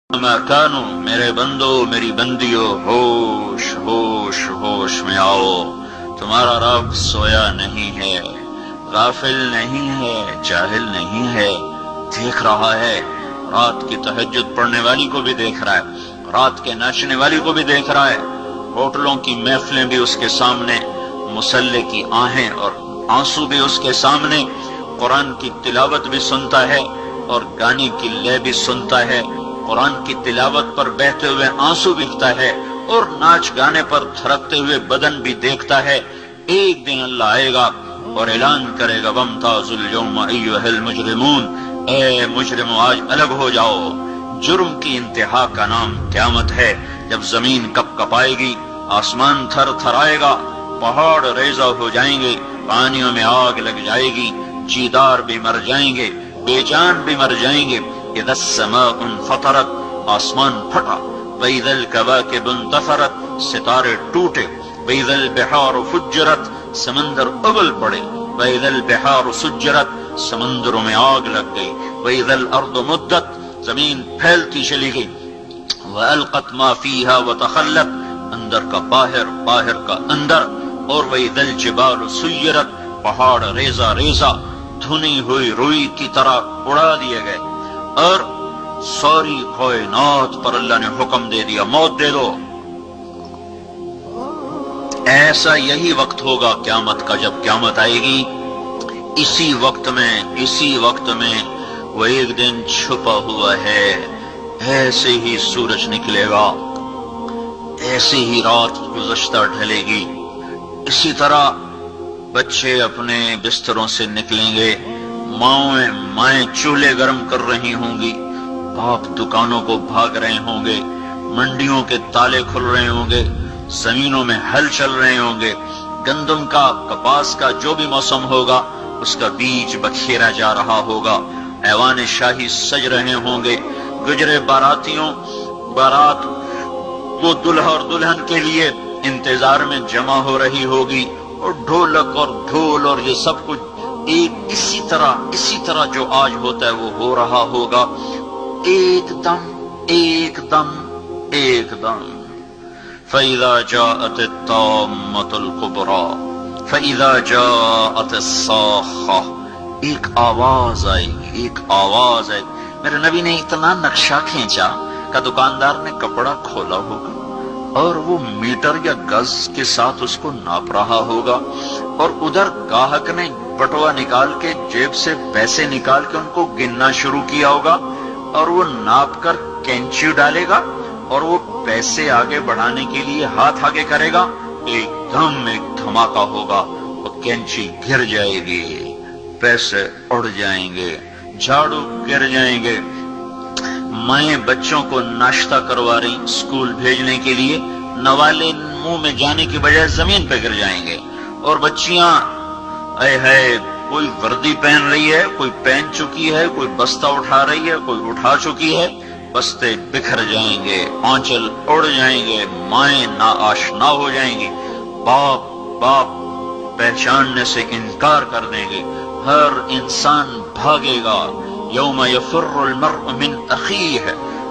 مکانو میرے بندو میری بندیو ہوش ہوش ہوش میں آؤ، تمہارا رب سویا نہیں ہے، غافل نہیں ہے، جاہل نہیں ہے، دیکھ رہا ہے۔ رات کی تہجد پڑھنے والی کو بھی دیکھ رہا ہے، رات کے ناچنے والی کو بھی دیکھ رہا ہے، ہوٹلوں کی محفلیں بھی اس کے سامنے، مسلح کی آہیں اور آنسو بھی اس کے سامنے، قرآن کی تلاوت بھی سنتا ہے اور گانے کی لے بھی سنتا ہے، قرآن کی تلاوت پر بہتے ہوئے آنسو بکتا ہے اور ناچ گانے پر تھرکتے ہوئے بدن بھی دیکھتا ہے۔ ایک دن اللہ آئے گا اور اعلان کرے گا وَامْتَازُوا الْيَوْمَ أَيُّهَا الْمُجْرِمُونَ، اے مجرمو آج الگ ہو جاؤ۔ جرم کی انتہا کا نام قیامت ہے، جب زمین کپ کپائے گی، آسمان تھر تھرائے گا، پہاڑ ریزہ ہو جائیں گے، پانیوں میں آگ لگ جائے گی، جیدار بھی مر جائیں گے، بے جان بھی مر جائیں گے۔ اذا السماء انفطرت، آسمان پھٹا، وَإِذَا الْكَوَاكِبُ انتَثَرَتْ، ستارے ٹوٹے، وَإِذَا الْبِحَارُ فُجِّرَتْ، سمندر ابل پڑے، وَإِذَا الْبِحَارُ سُجِّرَتْ، سمندروں میں آگ لگ گئی، وَإِذَا الْأَرْضُ مُدَّتْ، زمین پھیلتی چلی گئی، وَأَلْقَتْ مَا فِيهَا وَتَخَلَّتْ، اندر کا باہر، باہر کا اندر، اور وَإِذَا الْجِبَالُ سُيِّرَتْ، پہاڑ ریزہ ریزہ دھنی ہوئی روئی کی طرح اڑا دیے گئے، اور ساری کائنات پر اللہ نے حکم دے دیا موت دے دو۔ ایسا یہی وقت ہوگا قیامت کا، جب قیامت آئے گی، اسی وقت میں وہ ایک دن چھپا ہوا ہے، ایسے ہی سورج نکلے گا، ایسے ہی رات گزشتہ ڈھلے گی، اسی طرح بچے اپنے بستروں سے نکلیں گے، مائیں چولہے گرم کر رہی ہوں گی، باپ دکانوں کو بھاگ رہے ہوں گے، منڈیوں کے تالے کھل رہے ہوں گے، زمینوں میں ہل چل رہے ہوں گے، گندم کا، کپاس کا جو بھی موسم ہوگا اس کا بیج بکھیرا جا رہا ہوگا، ایوان شاہی سج رہے ہوں گے، گجرے بارات وہ دلہا اور دلہن کے لیے انتظار میں جمع ہو رہی ہوگی، اور ڈھولک اور ڈھول اور یہ سب کچھ ایک اسی طرح جو آج ہوتا ہے وہ ہو رہا ہوگا، ایک دم فَإِذَا جَاءَتِ الطَّامَّةُ الْكُبْرَى فَإِذَا جَاءَتِ الصَّاخَّةُ، ایک آواز آئے گی۔ میرے نبی نے اتنا نقشہ کھینچا کہ دکاندار نے کپڑا کھولا ہوگا اور وہ میٹر یا گز کے ساتھ اس کو ناپ رہا ہوگا، اور ادھر گاہک نے بٹوا نکال کے جیب سے پیسے نکال کے ان کو گننا شروع کیا ہوگا، اور وہ ناپ کر کینچی ڈالے گا اور وہ پیسے آگے بڑھانے کے لیے ہاتھ آگے کرے گا، ایک دھماکہ ہوگا، وہ کینچی گر جائے گی، پیسے اڑ جائیں گے، جھاڑو گر جائیں گے، مائیں بچوں کو ناشتہ کروا رہی اسکول بھیجنے کے لیے، نوالے منہ میں جانے کی بجائے زمین پہ گر جائیں گے، اور بچیاں کوئی وردی پہن رہی ہے، کوئی پہن چکی ہے، کوئی بستہ اٹھا رہی ہے، کوئی اٹھا چکی ہے، بستے بکھر جائیں گے، آنچل اڑ جائیں گے، مائیں ناآشنا ہو جائیں گی، باپ پہچاننے سے انکار کر دیں گے، ہر انسان بھاگے گا۔ یوم یفر المرء من اخیہ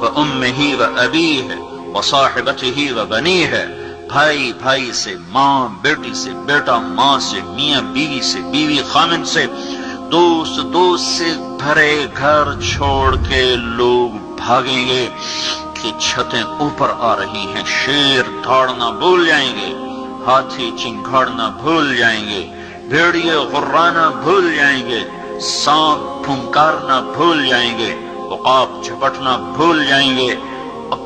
وامہ وابیہ وصاحبتہ وبنیہ، بھائی سے، ماں بیٹی سے، بیٹا ماں سے، میاں بیوی سے، بیوی خامن سے، دوست سے بھرے گھر چھوڑ کے لوگ بھاگیں گے کہ چھتیں اوپر آ رہی ہیں، شیر دھاڑنا بھول جائیں گے، ہاتھی چنگھاڑنا بھول جائیں گے، بھیڑیے غرانا بھول جائیں گے، سانپ پھنکارنا بھول جائیں گے، عقاب جھپٹنا بھول جائیں گے،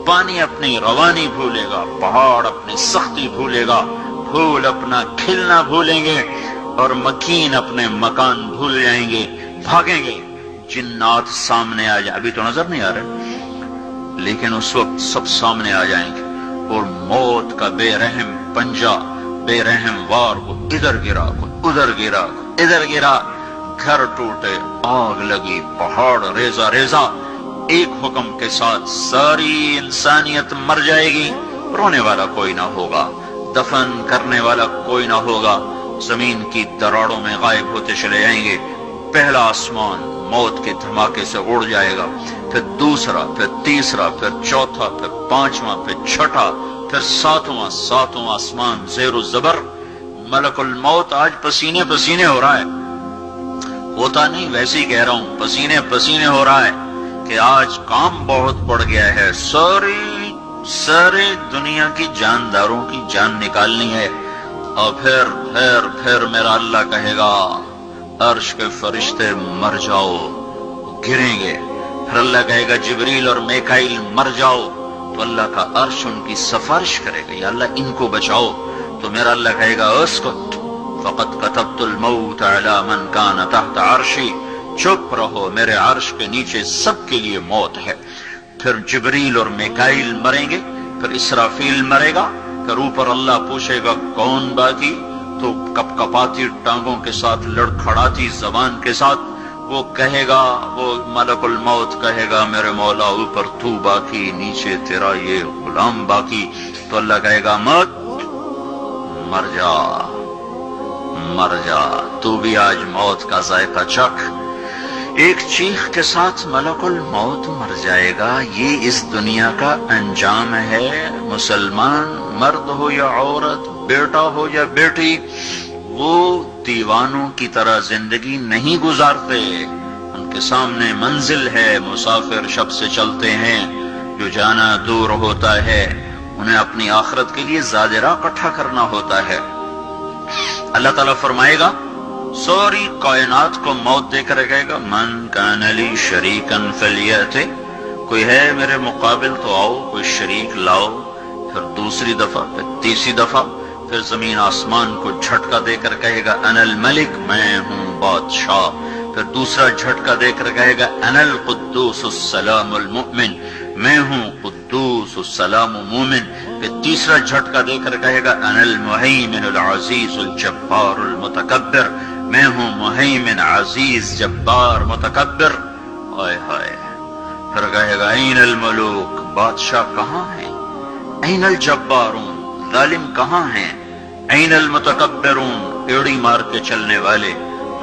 پانی اپنی روانی بھولے گا، پہاڑ اپنی سختی بھولے گا، پھول اپنا کھلنا بھولیں گے، اور مکین اپنے مکان بھول جائیں گے، بھاگیں گے، جنات سامنے آ جائیں، ابھی تو نظر نہیں آ رہے لیکن اس وقت سب سامنے آ جائیں گے، اور موت کا بے رحم پنجہ، بے رحم وار کو ادھر گرا، کو ادھر گرا، کو ادھر گرا، گھر ٹوٹے، آگ لگی، پہاڑ ریزہ ریزہ، ایک حکم کے ساتھ ساری انسانیت مر جائے گی، رونے والا کوئی نہ ہوگا، دفن کرنے والا کوئی نہ ہوگا، زمین کی دراڑوں میں غائب ہوتے چلے جائیں گے، پہلا آسمان موت کے دھماکے سے اڑ جائے گا، پھر دوسرا، پھر تیسرا، پھر چوتھا، پھر پانچواں، پھر چھٹا، پھر ساتواں آسمان زیر و زبر۔ ملک الموت آج پسینے پسینے ہو رہا ہے، ہوتا نہیں ویسے ہی کہہ رہا ہوں، پسینے پسینے ہو رہا ہے کہ آج کام بہت پڑ گیا ہے، سارے دنیا کی جانداروں کی جان نکالنی ہے۔ اور پھر میرا اللہ کہے گا عرش کے فرشتے مر جاؤ، گریں گے۔ پھر اللہ کہے گا جبریل اور میکائیل مر جاؤ، تو اللہ کا عرش ان کی سفارش کرے گا، یا اللہ ان کو بچاؤ۔ تو میرا اللہ کہے گا اسکت فقد كتبت الموت على من كان تحت عرشی، چپ رہو، میرے عرش کے نیچے سب کے لیے موت ہے۔ پھر جبریل اور میکائیل مریں گے، پھر اسرافیل مرے گا، پھر اوپر اللہ پوچھے گا کون باقی، تو کپ کپاتی ٹانگوں کے ساتھ، لڑکھڑاتی زبان کے ساتھ وہ کہے گا، وہ ملک الموت کہے گا میرے مولا اوپر تو باقی، نیچے تیرا یہ غلام باقی۔ تو اللہ کہے گا مت، مر جا مر جا، تو بھی آج موت کا ذائقہ چکھ۔ ایک چیخ کے ساتھ ملک الموت مر جائے گا۔ یہ اس دنیا کا انجام ہے۔ مسلمان مرد ہو یا عورت، بیٹا ہو یا بیٹی، وہ دیوانوں کی طرح زندگی نہیں گزارتے۔ ان کے سامنے منزل ہے، مسافر شب سے چلتے ہیں، جو جانا دور ہوتا ہے انہیں اپنی آخرت کے لیے زادرہ اکٹھا کرنا ہوتا ہے۔ اللہ تعالیٰ فرمائے گا ساری کائنات کو موت دے کر کہے گا من کان لی شریکن فلیأت، کوئی ہے میرے مقابل تو آؤ، کوئی شریک لاؤ۔ پھر دوسری دفعہ، پھر تیسری دفعہ، پھر زمین آسمان کو جھٹکا دے کر کہے گا انا الملک، میں ہوں بادشاہ۔ پھر دوسرا جھٹکا دے کر کہے گا انا القدوس السلام المؤمن، میں ہوں قدوس السلام مومن۔ پھر تیسرا جھٹکا دے کر کہے گا انا المہیمن العزیز الجبار المتکبر، میں ہوں مہیمن عزیز جبار متکبر۔ آئے ہائے، پھر کہے گا این الملوک، بادشاہ کہاں ہیں؟ این الجبارون، ظالم کہاں ہیں؟ این المتکبرون، ایڑی مار کے چلنے والے،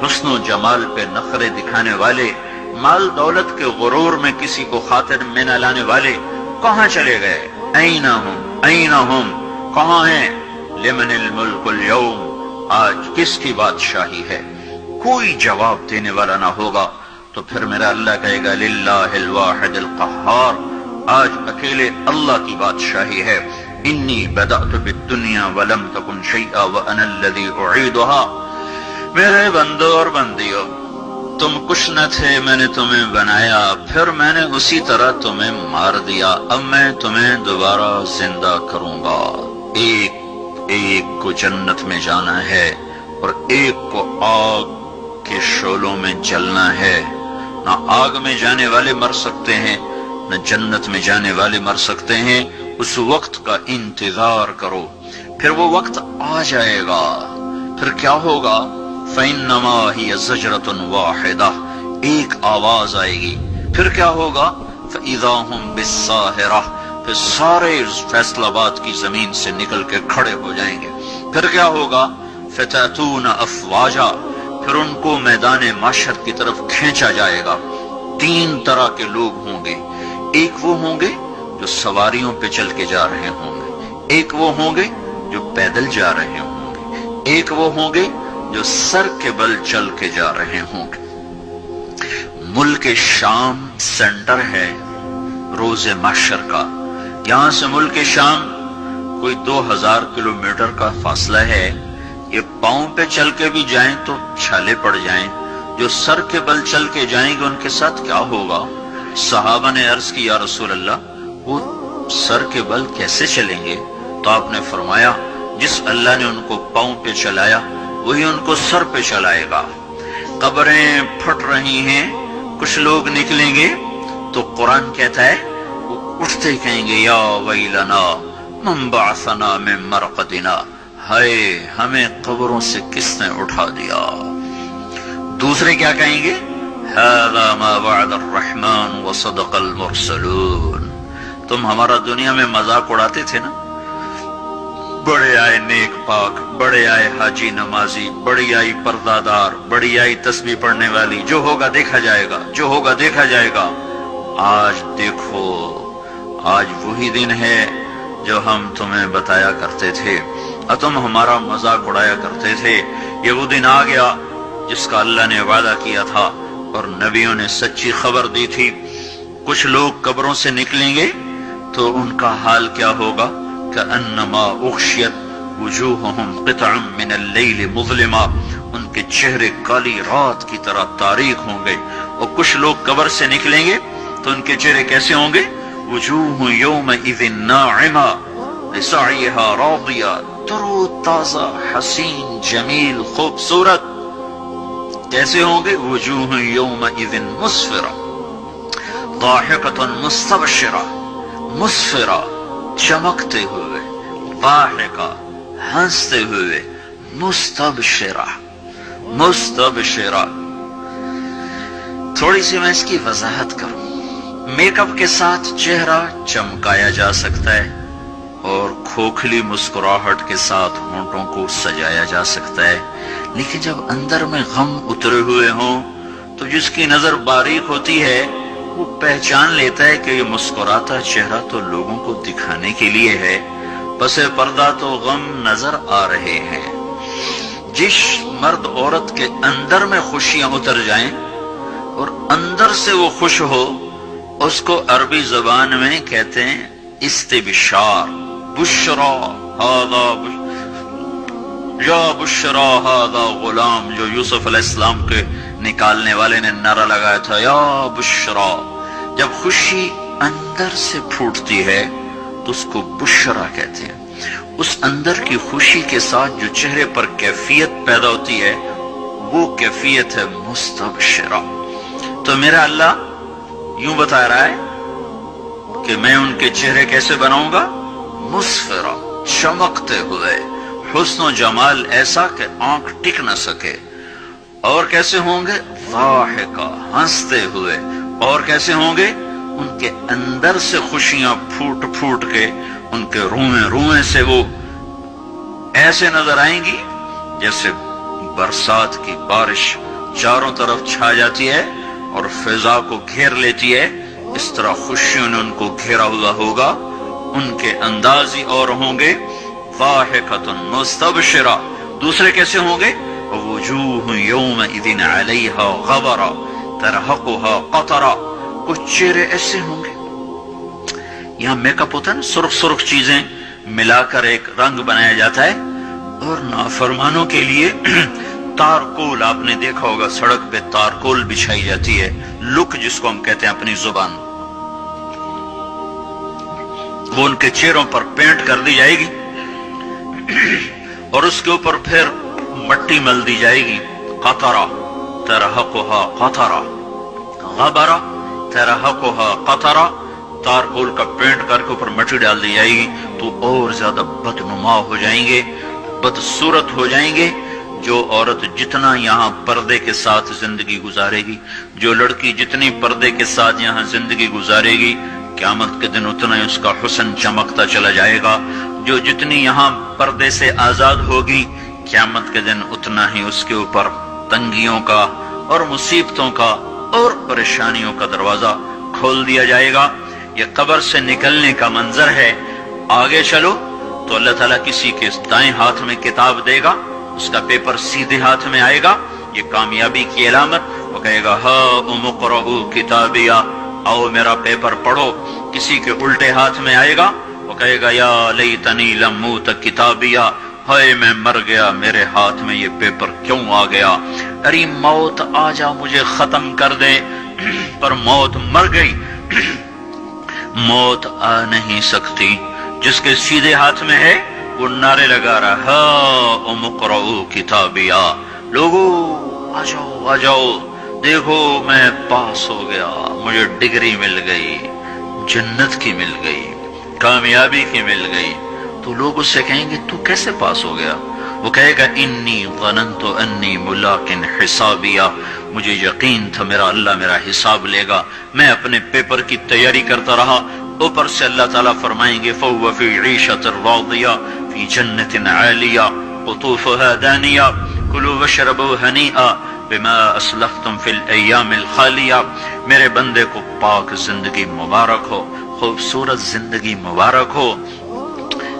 حسن و جمال پہ نخرے دکھانے والے، مال دولت کے غرور میں کسی کو خاطر میں نہ لانے والے، کہاں چلے گئے؟ این ہم، کہاں ہیں؟ لمن الملک اليوم، آج کس کی بادشاہی ہے؟ کوئی جواب دینے والا نہ ہوگا۔ تو پھر میرا اللہ کہے گا للہ الواحد القہار، آج اکیلے اللہ کی بادشاہی ہے۔ انی بدأت بالدنیا ولم تکن شیئا وانا الذی اعیدها، میرے بندو اور بندیو، تم کچھ نہ تھے، میں نے تمہیں بنایا، پھر میں نے اسی طرح تمہیں مار دیا، اب میں تمہیں دوبارہ زندہ کروں گا۔ ایک کو جنت میں جانا ہے اور ایک کو آگ کے شعلوں میں جلنا ہے۔ نہ آگ میں جانے والے مر سکتے ہیں، نہ جنت میں جانے والے مر سکتے ہیں۔ اس وقت کا انتظار کرو، پھر وہ وقت آ جائے گا۔ پھر کیا ہوگا؟ فَإِنَّمَا هِيَ زَجْرَةٌ وَاحِدَةٌ، ایک آواز آئے گی۔ پھر کیا ہوگا؟ فَإِذَا هُمْ بِالسَّاهِرَةِ، پھر سارے فیصل آباد کی زمین سے نکل کے کھڑے ہو جائیں گے۔ پھر کیا ہوگا؟ فَتَأْتُونَ أَفْوَاجًا، پھر ان کو میدان معشر کی طرف کھینچا جائے گا۔ تین طرح کے لوگ ہوں گے، ایک وہ ہوں گے جو سواریوں پہ چل کے جا رہے ہوں گے، ایک وہ ہوں گے جو پیدل جا رہے ہوں گے، ایک وہ ہوں گے جو سر کے بل چل کے جا رہے ہوں گے۔ ملک شام سینٹر ہے روز محشر کا۔ یہاں سے ملک شام کوئی 2000 کلومیٹر کا فاصلہ ہے۔ یہ پاؤں پہ چل کے بھی جائیں تو چھالے پڑ جائیں، جو سر کے بل چل کے جائیں گے ان کے ساتھ کیا ہوگا؟ صحابہ نے عرض کی یا رسول اللہ، وہ سر کے بل کیسے چلیں گے؟ تو آپ نے فرمایا جس اللہ نے ان کو پاؤں پہ چلایا وہی ان کو سر پہ چلائے گا۔ قبریں پھٹ رہی ہیں، کچھ لوگ نکلیں گے تو قرآن کہتا ہے وہ اٹھتے ہی کہیں گے یا ویلنا من بعثنا من مرقدنا، ہائے ہمیں قبروں سے کس نے اٹھا دیا۔ دوسرے کیا کہیں گے؟ هذا ما وعد الرحمن وصدق المرسلون، تم ہمارا دنیا میں مذاق اڑاتے تھے نا، بڑے آئے نیک پاک، بڑے آئے حاجی نمازی، بڑی آئی پردہ دار، بڑی آئی تسبیح پڑھنے والی، جو ہوگا دیکھا جائے گا، جو ہوگا دیکھا جائے گا۔ آج دیکھو، آج وہی دن ہے جو ہم تمہیں بتایا کرتے تھے اور تم ہمارا مذاق اڑایا کرتے تھے۔ یہ وہ دن آ گیا جس کا اللہ نے وعدہ کیا تھا اور نبیوں نے سچی خبر دی تھی۔ کچھ لوگ قبروں سے نکلیں گے تو ان کا حال کیا ہوگا؟ کأنما اغشیت وجوہہم قطعا من اللیل مظلما، ان کے چہرے کالی رات کی طرح تاریک ہوں گے۔ اور کچھ لوگ قبر سے نکلیں گے تو ان کے چہرے کیسے ہوں گے؟ وجوہ یومئذ ناعمہ لسعیہا راضیہ، ترو تازہ، حسین، جمیل، خوبصورت۔ کیسے ہوں گے؟ وجوہ یومئذ مسفرہ ضاحکۃ مستبشرہ، مسفرہ چمکتے ہوئے، ضاحکہ ہنستے ہوئے، مستبشرہ مستبشرہ۔ تھوڑی سی میں اس کی وضاحت کروں۔ میک اپ کے ساتھ چہرہ چمکایا جا سکتا ہے اور کھوکھلی مسکراہٹ کے ساتھ ہونٹوں کو سجایا جا سکتا ہے، لیکن جب اندر میں غم اترے ہوئے ہوں تو جس کی نظر باریک ہوتی ہے وہ پہچان لیتا ہے کہ یہ مسکراتا چہرہ تو لوگوں کو دکھانے کے لیے ہے، پس پردہ تو غم نظر آ رہے ہیں۔ جس مرد عورت کے اندر میں خوشیاں اتر جائیں اور اندر سے وہ خوش ہو، اس کو عربی زبان میں کہتے ہیں استبشار۔ بشرا ہذا یا بشرا ہذا غلام، جو یوسف علیہ السلام کے نکالنے والے نے نعرہ لگایا تھا، یا بشرا۔ جب خوشی اندر سے پھوٹتی ہے تو اس کو بشرا کہتے ہیں۔ اس اندر کی خوشی کے ساتھ جو چہرے پر کیفیت پیدا ہوتی ہے وہ کیفیت ہے مستبشرہ۔ تو میرا اللہ یوں بتا رہا ہے کہ میں ان کے چہرے کیسے بناؤں گا؟ مسفرہ، چمکتے ہوئے، حسن و جمال ایسا کہ آنکھ ٹک نہ سکے۔ اور کیسے ہوں گے؟ ضاحکہ، ہنستے ہوئے۔ اور کیسے ہوں گے؟ ان کے اندر سے خوشیاں پھوٹ پھوٹ کے ان کے روئیں روئیں سے وہ ایسے نظر آئیں گی جیسے برسات کی بارش چاروں طرف چھا جاتی ہے اور فضا کو گھیر لیتی ہے، اس طرح خوشیوں نے ان کو گھیرا ہوا ہوگا۔ ان کے انداز ہی اور ہوں گے، ضاحکۃ مستبشرہ۔ دوسرے کیسے ہوں گے؟ وجوہ یومئذ علیہا غبرہ ترہقہا قطرہ۔ کچھ چہرے ایسے ہوں گے، یہاں میک اپ ہوتا ہے نا، سرخ سرخ چیزیں ملا کر ایک رنگ بنایا جاتا ہے، اور نافرمانوں کے لیے تارکول، آپ نے دیکھا ہوگا سڑک پہ تارکول بچھائی جاتی ہے، لک جس کو ہم کہتے ہیں اپنی زبان، وہ ان کے چہروں پر پینٹ کر دی جائے گی اور اس کے اوپر پھر مٹی مل دی جائے گی۔ قطرہ ترہقہا قطرہ، غبرہ ترہقہا قطرہ، تارکول کا پینٹ کر کے اوپر مٹی ڈال دی جائے گی تو اور زیادہ بدنما ہو جائیں گے، بدصورت ہو جائیں گے۔ جو عورت جتنا یہاں پردے کے ساتھ زندگی گزارے گی، جو لڑکی جتنی پردے کے ساتھ یہاں زندگی گزارے گی، قیامت کے دن اتنا ہی اس کا حسن چمکتا چلا جائے گا۔ جو جتنی یہاں پردے سے آزاد ہوگی، قیامت کے دن اتنا ہی اس کے اوپر تنگیوں کا اور مصیبتوں کا اور پریشانیوں کا دروازہ کھول دیا جائے گا۔ یہ قبر سے نکلنے کا منظر ہے۔ آگے چلو تو اللہ تعالیٰ کسی کے دائیں ہاتھ میں کتاب دے گا، اس کا پیپر سیدھے ہاتھ میں آئے گا، یہ کامیابی کی علامت۔ وہ کہے گا ہاؤم اقرؤوا کتابیہ، آؤ میرا پیپر پڑھو۔ کسی کے الٹے ہاتھ میں آئے گا، وہ کہے گا یا لیتنی لم اوت کتابیہ، ہائے میں مر گیا، میرے ہاتھ میں یہ پیپر کیوں آ گیا۔ ارے موت آ جا مجھے ختم کر دے، پر موت مر گئی۔ موت آ نہیں سکتی۔ جس کے سیدھے ہاتھ میں ہے وہ نعرے لگا رہا ہاؤم اقرؤوا کتابیہ، لوگو آ جاؤ آ جاؤ، دیکھو میں پاس ہو گیا، مجھے ڈگری مل گئی، جنت کی مل گئی، کامیابی کی مل گئی۔ تو لوگ اس سے کہیں گے تو کیسے پاس ہو گیا؟ وہ کہے گا انی ظننت انی ملاق حسابیہ، مجھے یقین تھا میرا اللہ میرا حساب لے گا، میں اپنے پیپر کی تیاری کرتا رہا۔ اوپر سے اللہ تعالیٰ فرمائیں گے فَهُوَ فِي عِيشَةٍ رَاضِيَةٍ فِي جَنَّةٍ عَالِيَةٍ قُطُوفُهَا دَانِيَةٌ كُلُوا وَاشْرَبُوا هَنِيئًا بما اسلفتم فی الایام الخالیہ، میرے بندے کو پاک زندگی مبارک ہو، خوبصورت زندگی مبارک ہو۔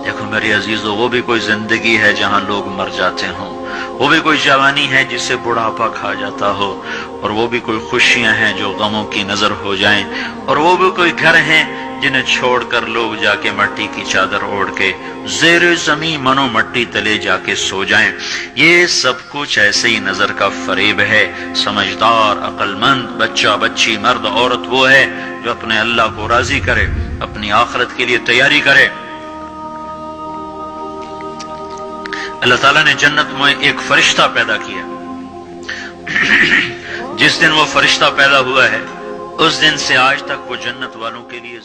دیکھو میرے عزیزو، وہ بھی کوئی زندگی ہے جہاں لوگ مر جاتے ہوں، وہ بھی کوئی جوانی ہے جسے بڑھاپا کھا جاتا ہو، اور وہ بھی کوئی خوشیاں ہیں جو غموں کی نظر ہو جائیں، اور وہ بھی کوئی گھر ہیں جنہیں چھوڑ کر لوگ جا کے مٹی کی چادر اوڑھ کے زیر زمین منو مٹی تلے جا کے سو جائیں۔ یہ سب کچھ ایسے ہی نظر کا فریب ہے۔ سمجھدار، عقل مند بچہ، بچی، مرد، عورت وہ ہے جو اپنے اللہ کو راضی کرے، اپنی آخرت کے لیے تیاری کرے۔ اللہ تعالیٰ نے جنت میں ایک فرشتہ پیدا کیا، جس دن وہ فرشتہ پیدا ہوا ہے اس دن سے آج تک وہ جنت والوں کے لیے